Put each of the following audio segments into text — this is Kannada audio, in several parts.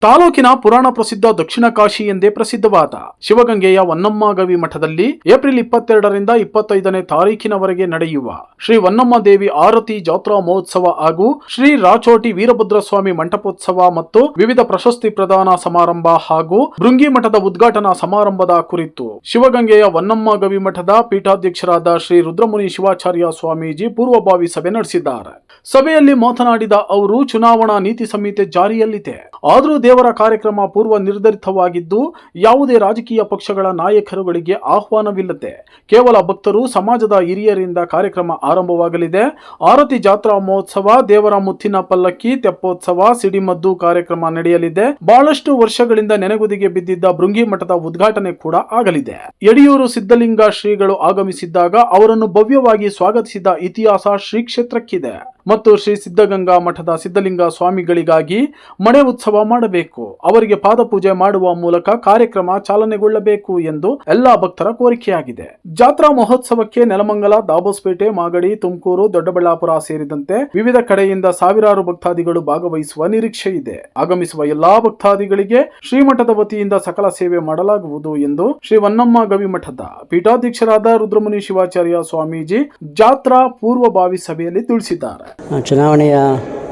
ತಾಲೂಕಿನ ಪುರಾಣ ಪ್ರಸಿದ್ಧ ದಕ್ಷಿಣ ಕಾಶಿ ಎಂದೇ ಪ್ರಸಿದ್ಧವಾದ ಶಿವಗಂಗೆಯ ವನ್ನಮ್ಮಗವಿ ಮಠದಲ್ಲಿ ಏಪ್ರಿಲ್ 22ರಿಂದ 25ನೇ ತಾರೀಖಿನವರೆಗೆ ನಡೆಯುವ ಶ್ರೀ ವನ್ನಮ್ಮ ದೇವಿ ಆರತಿ ಜಾತ್ರಾ ಮಹೋತ್ಸವ ಹಾಗೂ ಶ್ರೀ ರಾಚೋಟಿ ವೀರಭದ್ರಸ್ವಾಮಿ ಮಂಟಪೋತ್ಸವ ಮತ್ತು ವಿವಿಧ ಪ್ರಶಸ್ತಿ ಪ್ರದಾನ ಸಮಾರಂಭ ಹಾಗೂ ಭೃಂಗಿ ಮಠದ ಉದ್ಘಾಟನಾ ಸಮಾರಂಭದ ಕುರಿತು ಶಿವಗಂಗೆಯ ವನ್ನಮ್ಮಗವಿ ಮಠದ ಪೀಠಾಧ್ಯಕ್ಷರಾದ ಶ್ರೀ ರುದ್ರಮುನಿ ಶಿವಾಚಾರ್ಯ ಸ್ವಾಮೀಜಿ ಪೂರ್ವಭಾವಿ ಸಭೆ ನಡೆಸಿದ್ದಾರೆ. ಸಭೆಯಲ್ಲಿ ಮಾತನಾಡಿದ ಅವರು, ಚುನಾವಣಾ ನೀತಿ ಸಂಹಿತೆ ಜಾರಿಯಲ್ಲಿದೆ. ಆದರೂ ದೇವರ ಕಾರ್ಯಕ್ರಮ ಪೂರ್ವ ನಿರ್ಧರಿತವಾಗಿದ್ದು ಯಾವುದೇ ರಾಜಕೀಯ ಪಕ್ಷಗಳ ನಾಯಕರುಗಳಿಗೆ ಆಹ್ವಾನವಿಲ್ಲದೆ ಕೇವಲ ಭಕ್ತರು, ಸಮಾಜದ ಹಿರಿಯರಿಂದ ಕಾರ್ಯಕ್ರಮ ಆರಂಭವಾಗಲಿದೆ. ಆರತಿ ಜಾತ್ರಾ ಮಹೋತ್ಸವ, ದೇವರ ಮುತ್ತಿನ ಪಲ್ಲಕ್ಕಿ, ತೆಪ್ಪೋತ್ಸವ, ಸಿಡಿಮದ್ದು ಕಾರ್ಯಕ್ರಮ ನಡೆಯಲಿದೆ. ಬಹಳಷ್ಟು ವರ್ಷಗಳಿಂದ ನೆನೆಗುದಿಗೆ ಬಿದ್ದಿದ್ದ ಭೃಂಗಿ ಮಠದ ಉದ್ಘಾಟನೆ ಕೂಡ ಆಗಲಿದೆ. ಯಡಿಯೂರು ಸಿದ್ದಲಿಂಗ ಶ್ರೀಗಳು ಆಗಮಿಸಿದ್ದಾಗ ಅವರನ್ನು ಭವ್ಯವಾಗಿ ಸ್ವಾಗತಿಸಿದ ಇತಿಹಾಸ ಶ್ರೀ ಕ್ಷೇತ್ರಕ್ಕಿದೆ ಮತ್ತು ಶ್ರೀ ಸಿದ್ಧಗಂಗಾ ಮಠದ ಸಿದ್ದಲಿಂಗ ಸ್ವಾಮಿಗಳಿಗಾಗಿ ಮಣೆ ಉತ್ಸವ ಮಾಡಬೇಕು. ಅವರಿಗೆ ಪಾದಪೂಜೆ ಮಾಡುವ ಮೂಲಕ ಕಾರ್ಯಕ್ರಮ ಚಾಲನೆಗೊಳ್ಳಬೇಕು ಎಂದು ಎಲ್ಲಾ ಭಕ್ತರ ಕೋರಿಕೆಯಾಗಿದೆ. ಜಾತ್ರಾ ಮಹೋತ್ಸವಕ್ಕೆ ನೆಲಮಂಗಲ, ದಾಬಸ್ಪೇಟೆ, ಮಾಗಡಿ, ತುಮಕೂರು, ದೊಡ್ಡಬಳ್ಳಾಪುರ ಸೇರಿದಂತೆ ವಿವಿಧ ಕಡೆಯಿಂದ ಸಾವಿರಾರು ಭಕ್ತಾದಿಗಳು ಭಾಗವಹಿಸುವ ನಿರೀಕ್ಷೆ ಇದೆ. ಆಗಮಿಸುವ ಎಲ್ಲಾ ಭಕ್ತಾದಿಗಳಿಗೆ ಶ್ರೀಮಠದ ವತಿಯಿಂದ ಸಕಲ ಸೇವೆ ಮಾಡಲಾಗುವುದು ಎಂದು ಶ್ರೀ ವನ್ನಮ್ಮ ಗವಿ ಮಠದ ಪೀಠಾಧ್ಯಕ್ಷರಾದ ರುದ್ರಮುನಿ ಶಿವಾಚಾರ್ಯ ಸ್ವಾಮೀಜಿ ಜಾತ್ರಾ ಪೂರ್ವಭಾವಿ ಸಭೆಯಲ್ಲಿ ತಿಳಿಸಿದ್ದಾರೆ. ಚುನಾವಣೆಯ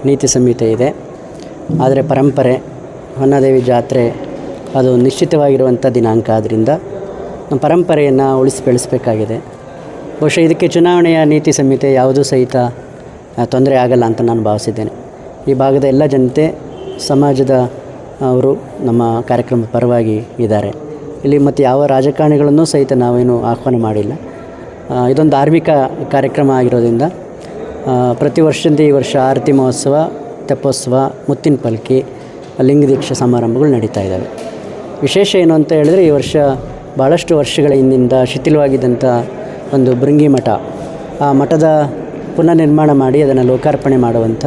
ನೀತಿ ಸಂಹಿತೆ ಇದೆ, ಆದರೆ ಪರಂಪರೆ ಹೊನ್ನದೇವಿ ಜಾತ್ರೆ ಅದು ನಿಶ್ಚಿತವಾಗಿರುವಂಥ ದಿನಾಂಕ. ಆದ್ದರಿಂದ ನಮ್ಮ ಪರಂಪರೆಯನ್ನು ಉಳಿಸಿ ಬೆಳೆಸಬೇಕಾಗಿದೆ. ಬಹುಶಃ ಇದಕ್ಕೆ ಚುನಾವಣೆಯ ನೀತಿ ಸಂಹಿತೆ ಯಾವುದೂ ಸಹಿತ ತೊಂದರೆ ಆಗಲ್ಲ ಅಂತ ನಾನು ಭಾವಿಸಿದ್ದೇನೆ. ಈ ಭಾಗದ ಎಲ್ಲ ಜನತೆ, ಸಮಾಜದ ಅವರು ನಮ್ಮ ಕಾರ್ಯಕ್ರಮದ ಪರವಾಗಿ ಇದ್ದಾರೆ. ಇಲ್ಲಿ ಮತ್ತು ಯಾವ ರಾಜಕಾರಣಿಗಳನ್ನೂ ಸಹಿತ ನಾವೇನು ಆಹ್ವಾನ ಮಾಡಿಲ್ಲ. ಇದೊಂದು ಧಾರ್ಮಿಕ ಕಾರ್ಯಕ್ರಮ ಆಗಿರೋದ್ರಿಂದ ಪ್ರತಿ ವರ್ಷದಂತೆ ಈ ವರ್ಷ ಆರತಿ ಮಹೋತ್ಸವ, ತೆಪ್ಪೋತ್ಸವ, ಮುತ್ತಿನ ಪಲ್ಕಿ, ಲಿಂಗ ದೀಕ್ಷಾ ಸಮಾರಂಭಗಳು ನಡೀತಾ ಇದ್ದಾವೆ. ವಿಶೇಷ ಏನು ಅಂತ ಹೇಳಿದ್ರೆ, ಈ ವರ್ಷ ಭಾಳಷ್ಟು ವರ್ಷಗಳ ಹಿಂದಿಂದ ಶಿಥಿಲವಾಗಿದ್ದಂಥ ಒಂದು ಭೃಂಗಿ ಮಠ, ಆ ಮಠದ ಪುನಃ ನಿರ್ಮಾಣ ಮಾಡಿ ಅದನ್ನು ಲೋಕಾರ್ಪಣೆ ಮಾಡುವಂಥ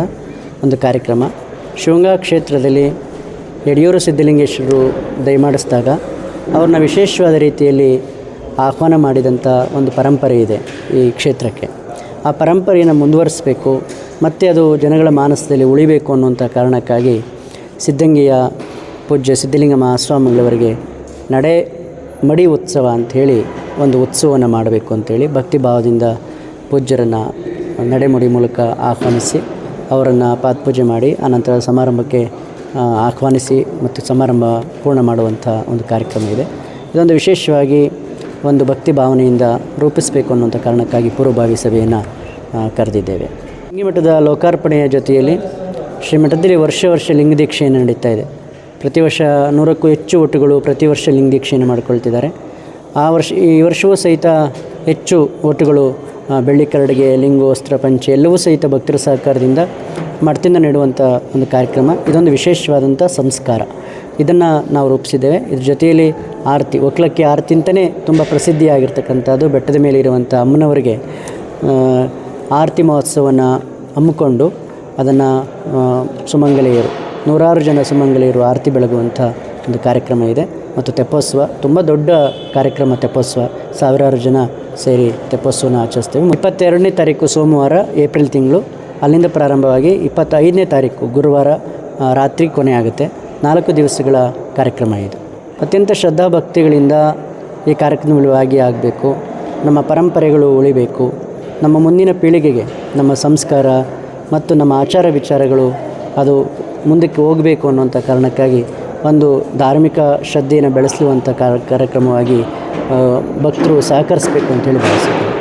ಒಂದು ಕಾರ್ಯಕ್ರಮ. ಶಿವಗಂಗಾ ಕ್ಷೇತ್ರದಲ್ಲಿ ಯಡಿಯೂರು ಸಿದ್ದಲಿಂಗೇಶ್ವರರು ದಯಮಾಡಿಸಿದಾಗ ಅವ್ರನ್ನ ವಿಶೇಷವಾದ ರೀತಿಯಲ್ಲಿ ಆಹ್ವಾನ ಮಾಡಿದಂಥ ಒಂದು ಪರಂಪರೆ ಇದೆ ಈ ಕ್ಷೇತ್ರಕ್ಕೆ. ಆ ಪರಂಪರೆಯನ್ನು ಮುಂದುವರಿಸಬೇಕು ಮತ್ತು ಅದು ಜನಗಳ ಮಾನಸದಲ್ಲಿ ಉಳಿಬೇಕು ಅನ್ನುವಂಥ ಕಾರಣಕ್ಕಾಗಿ ಸಿದ್ಧಗಂಗೆಯ ಪೂಜ್ಯ ಸಿದ್ಧಲಿಂಗ ಮಹಾಸ್ವಾಮಿಗಳವರಿಗೆ ನಡೆ ಮಡಿ ಉತ್ಸವ ಅಂಥೇಳಿ ಒಂದು ಉತ್ಸವವನ್ನು ಮಾಡಬೇಕು ಅಂಥೇಳಿ ಭಕ್ತಿಭಾವದಿಂದ ಪೂಜ್ಯರನ್ನು ನಡೆಮುಡಿ ಮೂಲಕ ಆಹ್ವಾನಿಸಿ ಅವರನ್ನು ಪಾದಪೂಜೆ ಮಾಡಿ ಆನಂತರ ಸಮಾರಂಭಕ್ಕೆ ಆಹ್ವಾನಿಸಿ ಮತ್ತು ಸಮಾರಂಭ ಪೂರ್ಣ ಮಾಡುವಂಥ ಒಂದು ಕಾರ್ಯಕ್ರಮ ಇದೆ. ಇದೊಂದು ವಿಶೇಷವಾಗಿ ಒಂದು ಭಕ್ತಿ ಭಾವನೆಯಿಂದ ರೂಪಿಸಬೇಕು ಅನ್ನುವಂಥ ಕಾರಣಕ್ಕಾಗಿ ಪೂರ್ವಭಾವಿ ಸಭೆಯನ್ನು ಕರೆದಿದ್ದೇವೆ. ಲಿಂಗಮಠದ ಲೋಕಾರ್ಪಣೆಯ ಜೊತೆಯಲ್ಲಿ ಶ್ರೀಮಠದಲ್ಲಿ ವರ್ಷ ಲಿಂಗ ದೀಕ್ಷೆಯನ್ನು ನಡೀತಾ ಇದೆ. ಪ್ರತಿ ವರ್ಷ 100ಕ್ಕೂ ಹೆಚ್ಚು ಒಟ್ಟುಗಳು ಪ್ರತಿ ವರ್ಷ ಲಿಂಗ ದೀಕ್ಷೆಯನ್ನು ಮಾಡಿಕೊಳ್ತಿದ್ದಾರೆ. ಈ ವರ್ಷವೂ ಸಹಿತ ಹೆಚ್ಚು ಒಟ್ಟುಗಳು ಬೆಳ್ಳಿ ಕರಡಿಗೆ, ಲಿಂಗೋಸ್ತ್ರ, ಪಂಚೆ ಎಲ್ಲವೂ ಸಹಿತ ಭಕ್ತರ ಸಹಕಾರದಿಂದ ಮಠದಿಂದ ನೀಡುವಂಥ ಒಂದು ಕಾರ್ಯಕ್ರಮ. ಇದೊಂದು ವಿಶೇಷವಾದಂಥ ಸಂಸ್ಕಾರ. ಇದನ್ನು ನಾವು ರೂಪಿಸಿದ್ದೇವೆ. ಇದ್ರ ಜೊತೆಯಲ್ಲಿ ಆರತಿ, ಒಕ್ಲಕ್ಕಿ ಆರತಿ ಅಂತಲೇ ತುಂಬ ಪ್ರಸಿದ್ಧಿಯಾಗಿರ್ತಕ್ಕಂಥದ್ದು. ಬೆಟ್ಟದ ಮೇಲೆ ಇರುವಂಥ ಅಮ್ಮನವರಿಗೆ ಆರತಿ ಮಹೋತ್ಸವವನ್ನು ಹಮ್ಮಿಕೊಂಡು ಅದನ್ನು ಸುಮಂಗಲೆಯರು, 100 ಜನ ಸುಮಂಗಲೆಯರು ಆರತಿ ಬೆಳಗುವಂಥ ಒಂದು ಕಾರ್ಯಕ್ರಮ ಇದೆ. ಮತ್ತು ತೆಪ್ಪೋತ್ಸವ ತುಂಬ ದೊಡ್ಡ ಕಾರ್ಯಕ್ರಮ. ತೆಪ್ಪೋತ್ಸವ ಸಾವಿರಾರು ಜನ ಸೇರಿ ತೆಪ್ಪೋತ್ಸವನ ಆಚರಿಸ್ತೇವೆ. 22ನೇ ತಾರೀಕು ಸೋಮವಾರ ಏಪ್ರಿಲ್ ತಿಂಗಳು, ಅಲ್ಲಿಂದ ಪ್ರಾರಂಭವಾಗಿ 25ನೇ ತಾರೀಕು ಗುರುವಾರ ರಾತ್ರಿ ಕೊನೆ ಆಗುತ್ತೆ. 4 ದಿವಸಗಳ ಕಾರ್ಯಕ್ರಮ ಇದು. ಅತ್ಯಂತ ಶ್ರದ್ಧಾಭಕ್ತಿಗಳಿಂದ ಈ ಕಾರ್ಯಕ್ರಮದಲ್ಲಿ ಭಾಗಿಯಾಗಬೇಕು. ನಮ್ಮ ಪರಂಪರೆಗಳು ಉಳಿಬೇಕು. ನಮ್ಮ ಮುಂದಿನ ಪೀಳಿಗೆಗೆ ನಮ್ಮ ಸಂಸ್ಕಾರ ಮತ್ತು ನಮ್ಮ ಆಚಾರ ವಿಚಾರಗಳು ಅದು ಮುಂದಕ್ಕೆ ಹೋಗಬೇಕು ಅನ್ನುವಂಥ ಕಾರಣಕ್ಕಾಗಿ ಒಂದು ಧಾರ್ಮಿಕ ಶ್ರದ್ಧೆಯನ್ನು ಬೆಳೆಸುವಂಥ ಕಾರ್ಯಕ್ರಮವಾಗಿ ಭಕ್ತರು ಸಹಕರಿಸಬೇಕು ಅಂತೇಳಿ ಭಾವಿಸಿದ್ದಾರೆ.